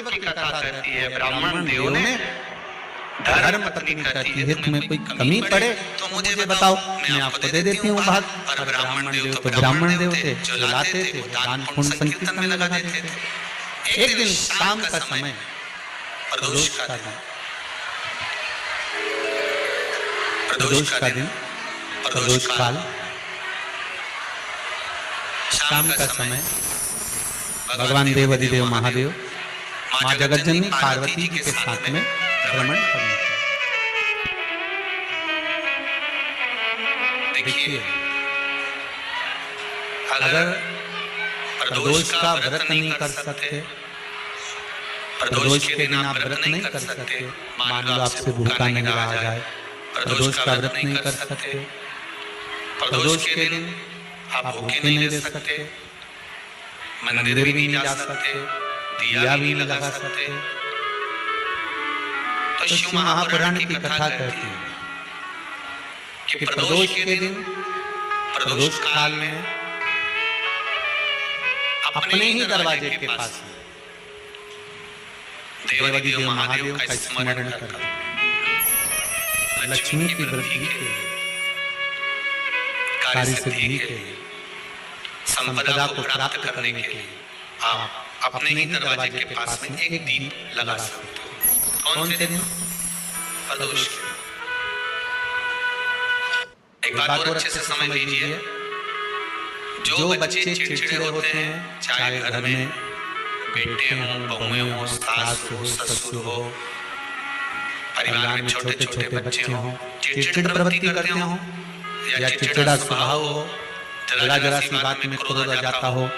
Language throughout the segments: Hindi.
सेवक की कथा कहती है, ब्राह्मण देव ने धर्म पत्नी कहती है, तुम्हें कोई कमी पड़े तो मुझे बताओ, मैं आपको दे देती हूँ भाग। और ब्राह्मण देव तो ब्राह्मण देव थे, जो लाते थे वो दान पुण्य संकीर्तन में लगा देते थे। एक दिन शाम का समय, प्रदोष का दिन, प्रदोष काल, शाम का समय, भगवान देव अधिदेव महादेव माँ जगतजननी पार्वती जी के साथ में भ्रमण करने। देखिए, अगर प्रदोष का व्रत नहीं कर सकते, प्रदोष के दिन आप व्रत नहीं कर सकते, मान लो आपसे भूखा नहीं रहा जाए, प्रदोष का व्रत नहीं कर सकते, प्रदोष के दिन आप भूखे नहीं रह सकते, मंदिर भी नहीं जा सकते, दिया भी नहीं लगा सकते, तो शिव महापुराण की कथा कहती है कि प्रदोष के दिन, प्रदोष काल में अपने ही दरवाजे के पास देवाधिदेव महादेव का स्मरण करते, लक्ष्मी की वृद्धि के लिए, कार्य सिद्धि के लिए, संपदा को प्राप्त करने के लिए आप अपने ही दरवाजे के पास में एक दीप लगा सकते हो। कौन से दिन? प्रदोष के। एक बात और अच्छे से समझ लीजिए, जो बच्चे चिड़चिड़े होते हैं, चाहे घर में बेटे हों, बहुएं हों, सास हो, ससुर हो, परिवार में छोटे छोटे बच्चे हों, चिड़चिड़ प्रवृत्ति करते हों या चिड़चिड़ा स्वभाव हो, जरा सी बात में क्रोध आ जाता हो,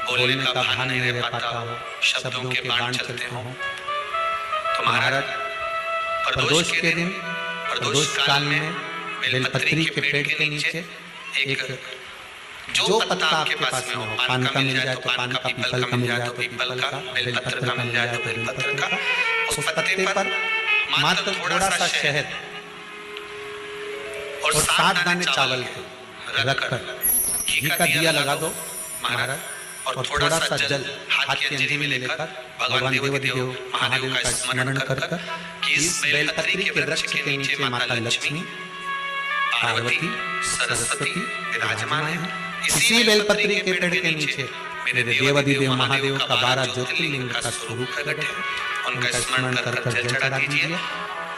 बोलने का भान नहीं रह पाता हो, शब्दों के बाण चलते हों, तो महाराज प्रदोष के दिन, प्रदोष काल में बेलपत्री के पेड़ के नीचे एक जो पत्ता आपके पास में हो, पान का मिल जाए तो पान का, पीपल का मिल जाए तो पीपल का, बेलपत्र का मिल जाए तो बेलपत्र का, उस पत्ते पर मात्र थोड़ा सा शहद और 7 दाने चावल के रखकर घी का दिया लगा दो महाराज, और थोड़ा सा जल हाथ की अंजलि में लेकर भगवान देवाधिदेव महादेव का स्मरण कर कि इस बेलपत्री के वृक्ष के नीचे माता लक्ष्मी, पार्वती, सरस्वती विराजमान है। इसी बेलपत्री के पेड़ के नीचे मेरे देवाधिदेव महादेव का 12 ज्योतिर्लिंग का स्वरूप प्रकट है, उनका स्मरण कर जल चढ़ा दीजिए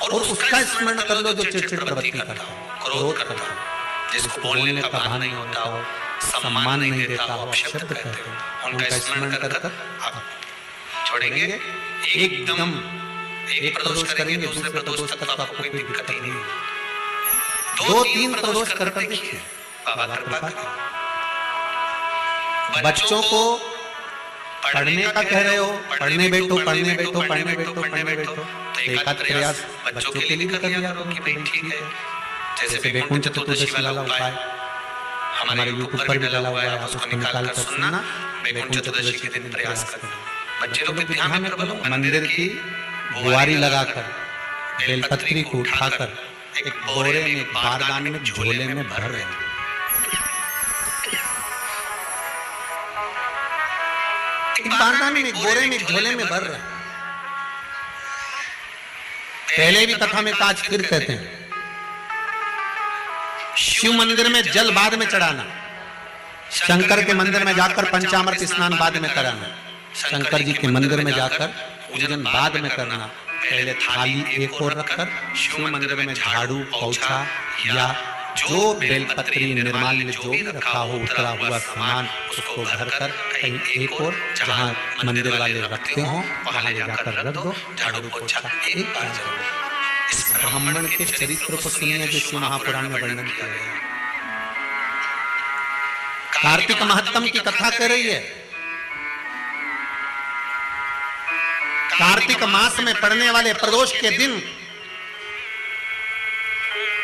और उसका स्मरण कर लो जो चिड़चिड़ प्रवृत्ति करता हो, क्रोध करता हो, जिसको बोलने का भान नहीं होता हो, सम्मान नहीं देता हो, शब्द कहते हो, उनका स्मरण कर आप छोड़ेंगे। एकदम एक प्रदोष करेंगे, दूसरे प्रदोष तक तो आपको कोई दिक्कत ही नहीं। 2-3 प्रदोष कर देखिए, बाबा कृपा करें। बच्चों को पढ़ने का कह रहे हो, पढ़ने बैठो, पढ़ने बैठो, पढ़ने बैठो, पढ़ने बैठो, तो एक आध प्रयास बच्चों के लिए भी कर लिया करो कि भाई ठीक है। जैसे वैकुंठ चतुर्दशी वाला उपाय हमारे यूट्यूब पर भी डाला हुआ है, आप उसको निकाल कर सुनना। वैकुंठ चतुर्दशी के दिन प्रयास करना। बच्चे लोग भी ध्यान में रखो, मंदिर की बुआरी लगाकर बेलपत्री को उठाकर एक बोरे में, बारदान में, झोले में भर रहे हैं। बारदान में, बोरे में, झोले में भर रहे हैं। पहले भी कथा में आज फिर कहते हैं, शिव मंदिर में जल बाद में चढ़ाना, शंकर के मंदिर में जाकर पंचामृत स्नान बाद में कराना, शंकर जी के मंदिर में जाकर पूजन बाद में करना। पहले थाली एक और रखकर शिव मंदिर में झाड़ू, पोछा या जो बेलपत्री, निर्माल्य जो भी रखा हो, उतरा हुआ सामान, उसको भर कर कहीं एक और जहाँ मंदिर वाले रखते हो वहां ले जाकर रख दो। झाड़ू पोछा एक बार जरूर। इस ब्राह्मण के चरित्र को सुनिए जो शिव महापुराण में वर्णन किया गया। कार्तिक महत्तम की कथा कर रही है। कार्तिक मास में पड़ने वाले प्रदोष के दिन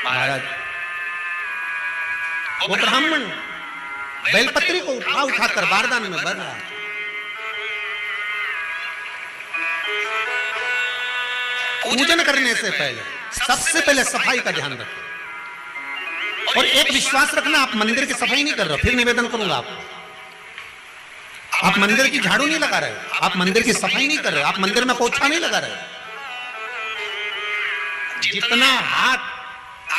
महाराज वो ब्राह्मण बेलपत्री को उठाकर बारदान में भर रहा है। पूजन करने से पहले सबसे पहले सफाई का ध्यान रखो और एक विश्वास रखना, आप मंदिर की सफाई नहीं कर रहे हो। फिर निवेदन करूंगा, आप मंदिर की झाड़ू नहीं लगा रहे, आप मंदिर की सफाई नहीं कर रहे, आप मंदिर में पोछा नहीं लगा रहे। जितना हाथ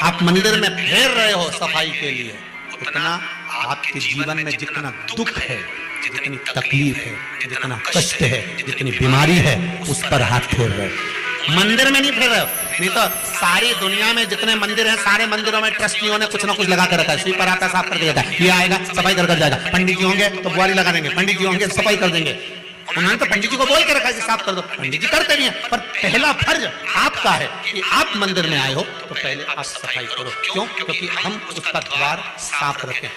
आप मंदिर में फेर रहे हो सफाई के लिए, उतना आपके जीवन में जितना दुख है, जितनी तकलीफ है, जितना कष्ट है, जितनी बीमारी है, उस पर हाथ फेर रहे हो। मंदिर में नहीं फेर रहे हो। नहीं तो सारी दुनिया में जितने मंदिर हैं, सारे मंदिरों में ट्रस्टियों ने कुछ ना कुछ लगा कर रखा है। स्वीपर आता है, साफ कर देता है, ये आएगा सफाई कर जाएगा। पंडित जी होंगे तो बुआरी लगा देंगे, पंडित जी होंगे सफाई कर देंगे। उन्होंने तो पंडित जी को बोल के रखा है कि साफ कर दो, पंडित जी करते नहीं है। पर पहला फर्ज आपका है कि आप मंदिर में आए हो तो पहले आप सफाई करो। क्यों? क्योंकि हम उसका द्वार साफ रखें।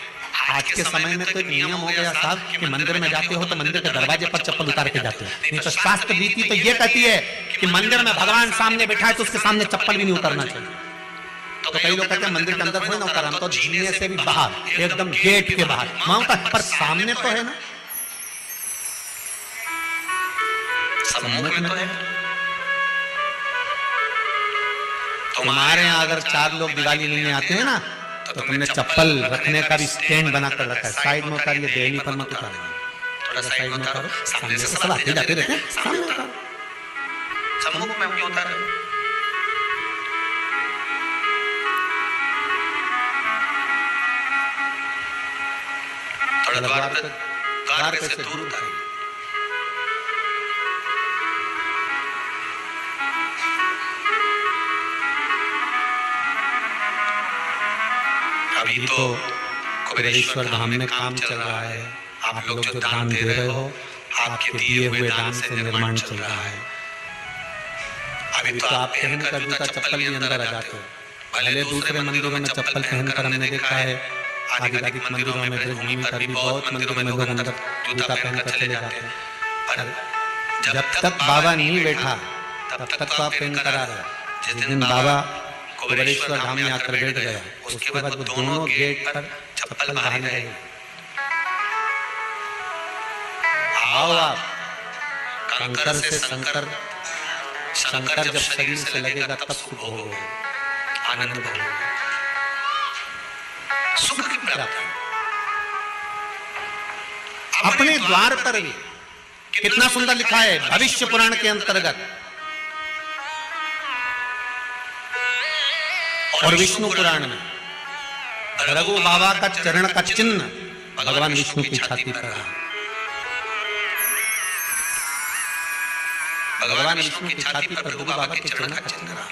आज के समय में तो एक नियम हो गया साहब कि मंदिर में जाते हो तो मंदिर के दरवाजे पर चप्पल उतार के जाते हो। नहीं तो शास्त्र रीति तो ये कहती है कि मंदिर में भगवान सामने बैठा है तो उसके सामने चप्पल भी नहीं उतारना चाहिए। तो कई लोग कहते हैं मंदिर के अंदर थोड़ी ना उतारा, तो जीने से भी बाहर, एकदम गेट के बाहर वहां पर सामने तो है ना, सम्मुख में तो है। तुम्हारे यहाँ अगर 4 लोग दिवाली लेने आते हैं ना तो तुमने चप्पल रखने का भी स्टैंड बना कर रखा है। साइड में उतारिए, देहली पर मत उतारो, थोड़ा साइड में उतारो। सामने से सब आते जाते रहते हैं, सामने उतारो। सम्मुख में क्यों उतारो? थोड़ा द्वार पे से दूर उतारिए। अभी तो कुबेरेश्वर धाम में काम चल रहा है। आप लोग जो दान दे रहे हो, आपके दिए हुए दान से निर्माण चल रहा है। अभी तो आप पहनकर जूता चप्पल के अंदर आ जाते हो। पहले दूसरे मंदिरों में चप्पल पहनकर हमने देखा है, आधिकारिक मंदिरों में ब्रजभूमि पर भी बहुत मंदिरों में लोग अंदर जूता पहनकर चले जाते हैं। पर जब तक बाबा नहीं बैठा तब तक तो आप पहनकर आ रहे हो। जिस दिन बाबा कुबेरेश्वर धाम में आकर बैठ गया, उसके बाद वो दोनों गेट पर चप्पल बाहर गए। आओ आप कंकर से शंकर, शंकर जब शरीर से लगेगा तब सुख भोगोगे, आनंद भोगोगे, सुख की प्राप्ति। अपने द्वार पर भी कितना सुंदर लिखा है भविष्य पुराण के अंतर्गत, और विष्णु पुराण में रघु बाबा का चरण का चिन्ह भगवान विष्णु की छाती पर रहा। भगवान विष्णु की छाती पर रघु बाबा के चरण का चिन्ह रहा।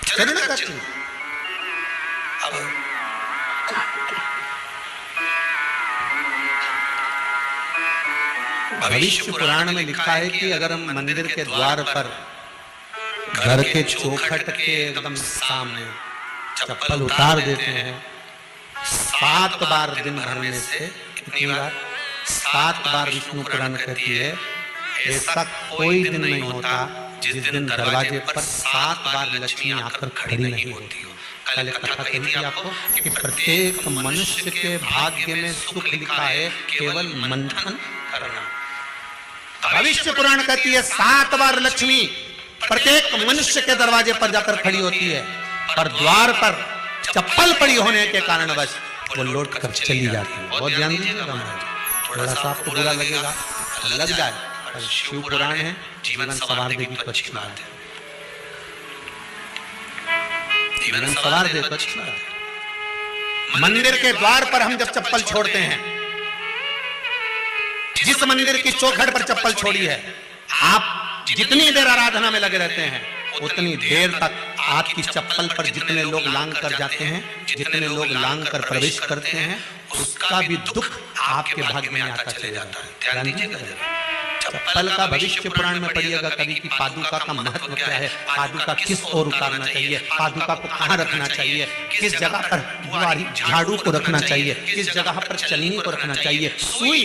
चरण का चिन्ह। अब भविष्य पुराण में लिखा है कि अगर हम मंदिर के द्वार पर घर के चौखट के एकदम सामने चप्पल उतार देते हैं, 7 बार दिन भरने से, कितनी बार? 7 बार विष्णु पुराण कहती है ऐसा कोई दिन नहीं होता जिस दिन दरवाजे पर 7 बार लक्ष्मी आकर खड़ी नहीं होती हो। कल कथा कही थी आपको कि प्रत्येक मनुष्य के भाग्य में सुख लिखा है, केवल मंथन करना। भविष्य पुराण कहती है 7 बार लक्ष्मी प्रत्येक मनुष्य के दरवाजे पर जाकर खड़ी होती है, और द्वार पर चप्पल पड़ी होने के कारणवश वो लौट कर चली जाती है। बहुत ध्यान दीजिएगा महाराज, थोड़ा सा आपको बुरा लगेगा, लग जाए, पर शिव पुराण है, जीवन सवार देगी तो अच्छी बात है। जीवन सवार दे तो अच्छी बात है। मंदिर के द्वार पर हम जब चप्पल छोड़ते हैं, जिस मंदिर की चौखट पर चप्पल छोड़ी है, आप जितनी देर आराधना में लगे रहते हैं उतनी देर तक आपकी चप्पल पर जितने लोग लांग कर जाते हैं, जितने लोग लांग कर प्रवेश करते हैं, उसका भी दुख आपके भाग्य में आता चले जाता है। ध्यान दीजिएगा। चप्पल का भविष्य पुराण में पढ़िएगा कभी कि पादुका का महत्व क्या है, पादुका किस ओर उतारना चाहिए, पादुका को कहाँ रखना चाहिए, किस जगह पर झाड़ू को रखना चाहिए, किस जगह पर चलनी को रखना चाहिए, सुई